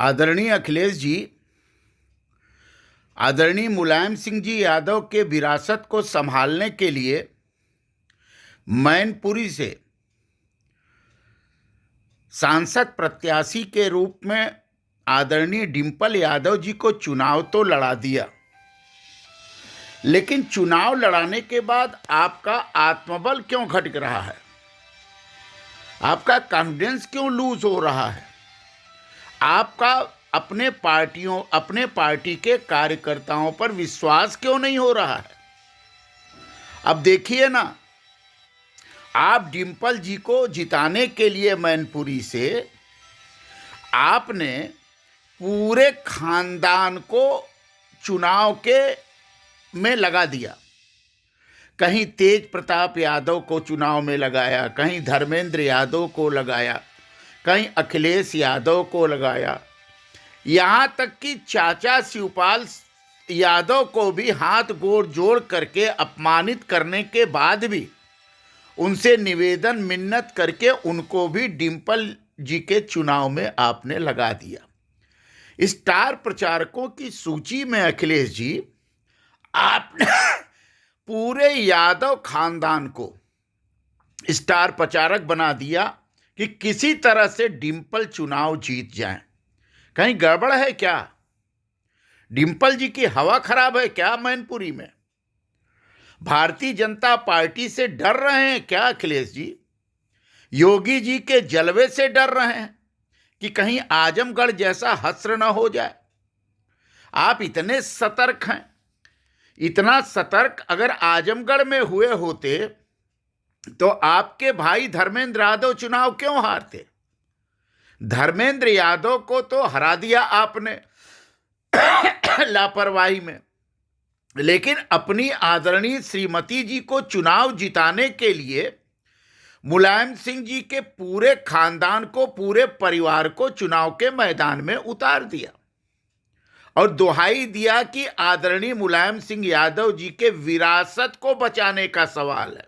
आदरणीय अखिलेश जी, आदरणीय मुलायम सिंह जी यादव के विरासत को संभालने के लिए मैनपुरी से सांसद प्रत्याशी के रूप में आदरणीय डिंपल यादव जी को चुनाव तो लड़ा दिया, लेकिन चुनाव लड़ाने के बाद आपका आत्मबल क्यों घट रहा है? आपका कॉन्फिडेंस क्यों लूज हो रहा है? आपका अपने पार्टी के कार्यकर्ताओं पर विश्वास क्यों नहीं हो रहा है? अब देखिए ना, आप डिंपल जी को जिताने के लिए मैनपुरी से आपने पूरे खानदान को चुनाव के में लगा दिया। कहीं तेज प्रताप यादव को चुनाव में लगाया, कहीं धर्मेंद्र यादव को लगाया, कहीं अखिलेश यादव को लगाया, यहाँ तक कि चाचा शिवपाल यादव को भी हाथ गोड़ जोड़ करके अपमानित करने के बाद भी उनसे निवेदन मिन्नत करके उनको भी डिंपल जी के चुनाव में आपने लगा दिया। स्टार प्रचारकों की सूची में अखिलेश जी आपने पूरे यादव खानदान को स्टार प्रचारक बना दिया कि किसी तरह से डिंपल चुनाव जीत जाए। कहीं गड़बड़ है क्या? डिंपल जी की हवा खराब है क्या मैनपुरी में? भारतीय जनता पार्टी से डर रहे हैं क्या अखिलेश जी? योगी जी के जलवे से डर रहे हैं कि कहीं आजमगढ़ जैसा हश्र न हो जाए? आप इतने सतर्क हैं, इतना सतर्क अगर आजमगढ़ में हुए होते तो आपके भाई धर्मेंद्र यादव चुनाव क्यों हारते? धर्मेंद्र यादव को तो हरा दिया आपने लापरवाही में, लेकिन अपनी आदरणीय श्रीमती जी को चुनाव जिताने के लिए मुलायम सिंह जी के पूरे खानदान को, पूरे परिवार को चुनाव के मैदान में उतार दिया और दुहाई दिया कि आदरणीय मुलायम सिंह यादव जी के विरासत को बचाने का सवाल है।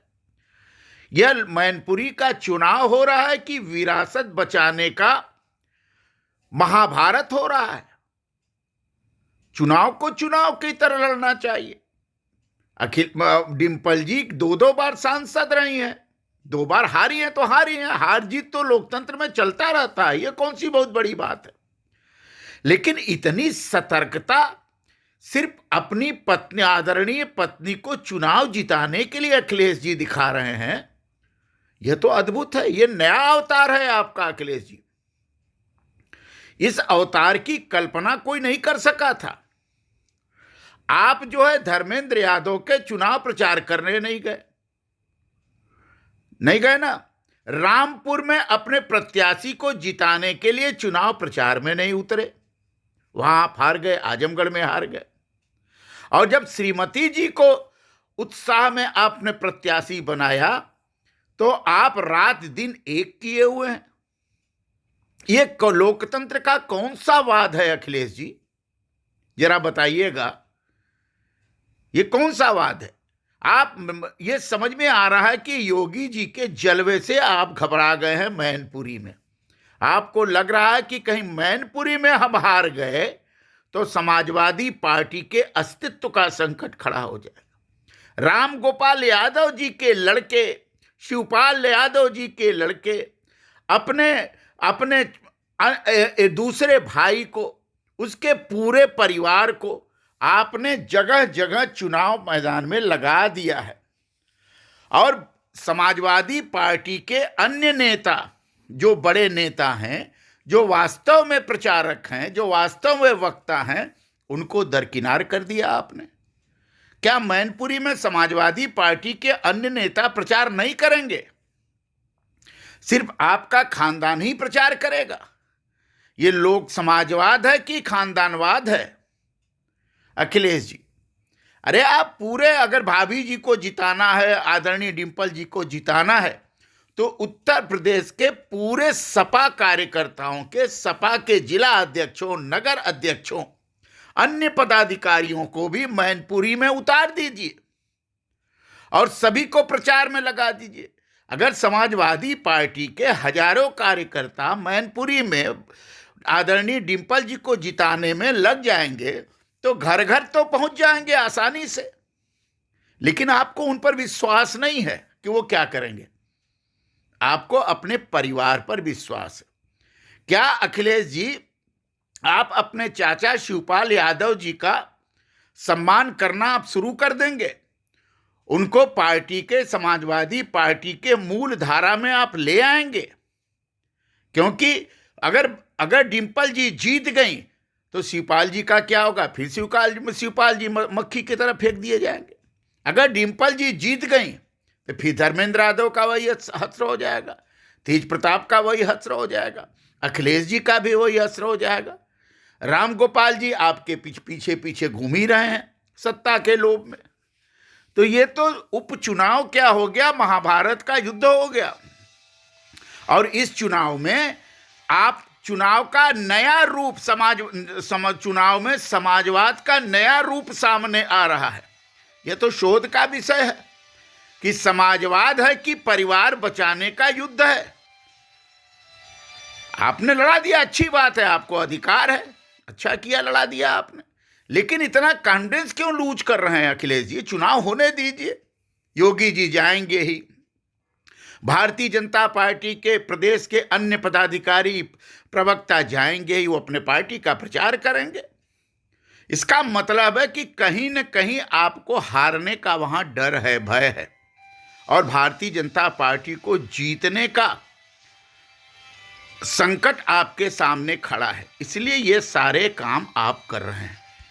यह मैनपुरी का चुनाव हो रहा है कि विरासत बचाने का महाभारत हो रहा है? चुनाव को चुनाव की तरह लड़ना चाहिए। डिंपल जी 2 बार सांसद रही हैं, 2 बार हारी हैं तो हारी हैं। हार जीत तो लोकतंत्र में चलता रहता है, यह कौन सी बहुत बड़ी बात है। लेकिन इतनी सतर्कता सिर्फ अपनी पत्नी, आदरणीय पत्नी को चुनाव जिताने के लिए अखिलेश जी दिखा रहे हैं, यह तो अद्भुत है। यह नया अवतार है आपका अखिलेश जी। इस अवतार की कल्पना कोई नहीं कर सका था। आप जो है धर्मेंद्र यादव के चुनाव प्रचार करने नहीं गए ना। रामपुर में अपने प्रत्याशी को जिताने के लिए चुनाव प्रचार में नहीं उतरे, वहां आप हार गए, आजमगढ़ में हार गए। और जब श्रीमती जी को उत्साह में आपने प्रत्याशी बनाया तो आप रात दिन एक किए हुए हैं। ये लोकतंत्र का कौन सा वाद है अखिलेश जी? जरा बताइएगा, ये कौन सा वाद है? आप ये समझ में आ रहा है कि योगी जी के जलवे से आप घबरा गए हैं मैनपुरी में। आपको लग रहा है कि कहीं मैनपुरी में हम हार गए तो समाजवादी पार्टी के अस्तित्व का संकट खड़ा हो जाएगा। राम गोपाल यादव जी के लड़के, शिवपाल यादव जी के लड़के अपने दूसरे भाई को, उसके पूरे परिवार को आपने जगह जगह चुनाव मैदान में लगा दिया है। और समाजवादी पार्टी के अन्य नेता, जो बड़े नेता हैं, जो वास्तव में प्रचारक हैं, जो वास्तव में वक्ता हैं, उनको दरकिनार कर दिया आपने। क्या मैनपुरी में समाजवादी पार्टी के अन्य नेता प्रचार नहीं करेंगे? सिर्फ आपका खानदान ही प्रचार करेगा? ये लोक समाजवाद है कि खानदानवाद है अखिलेश जी? अरे आप पूरे, अगर भाभी जी को जिताना है, आदरणीय डिंपल जी को जिताना है, तो उत्तर प्रदेश के पूरे सपा कार्यकर्ताओं के, सपा के जिला अध्यक्षों, नगर अध्यक्षों, अन्य पदाधिकारियों को भी मैनपुरी में उतार दीजिए और सभी को प्रचार में लगा दीजिए। अगर समाजवादी पार्टी के हजारों कार्यकर्ता मैनपुरी में आदरणीय डिंपल जी को जिताने में लग जाएंगे तो घर घर तो पहुंच जाएंगे आसानी से, लेकिन आपको उन पर विश्वास नहीं है कि वो क्या करेंगे। आपको अपने परिवार पर विश्वास है। क्या अखिलेश जी आप अपने चाचा शिवपाल यादव जी का सम्मान करना आप शुरू कर देंगे? उनको पार्टी के, समाजवादी पार्टी के मूल धारा में आप ले आएंगे? क्योंकि अगर डिंपल जी जीत गई तो शिवपाल जी का क्या होगा? फिर शिवपाल जी मक्खी की तरह फेंक दिए जाएंगे। अगर डिंपल जी जीत गई तो फिर धर्मेंद्र यादव का वही हश्र हो जाएगा, तेज प्रताप का वही हश्र हो जाएगा, अखिलेश जी का भी वही हश्र हो जाएगा। राम गोपाल जी आपके पीछे पीछे घूम ही रहे हैं सत्ता के लोभ में। तो ये तो उपचुनाव क्या हो गया? महाभारत का युद्ध हो गया। और इस चुनाव में आप चुनाव का नया रूप चुनाव में समाजवाद का नया रूप सामने आ रहा है। यह तो शोध का विषय है कि समाजवाद है कि परिवार बचाने का युद्ध है। आपने लड़ा दिया, अच्छी बात है, आपको अधिकार है, अच्छा किया लड़ा दिया आपने, लेकिन इतना कॉन्फिडेंस क्यों लूज कर रहे हैं अखिलेश जी? चुनाव होने दीजिए। योगी जी जाएंगे ही, भारतीय जनता पार्टी के प्रदेश के अन्य पदाधिकारी प्रवक्ता जाएंगे ही, वो अपने पार्टी का प्रचार करेंगे। इसका मतलब है कि कहीं न कहीं आपको हारने का वहां डर है, भय है, और भारतीय जनता पार्टी को जीतने का संकट आपके सामने खड़ा है। इसलिए ये सारे काम आप कर रहे हैं।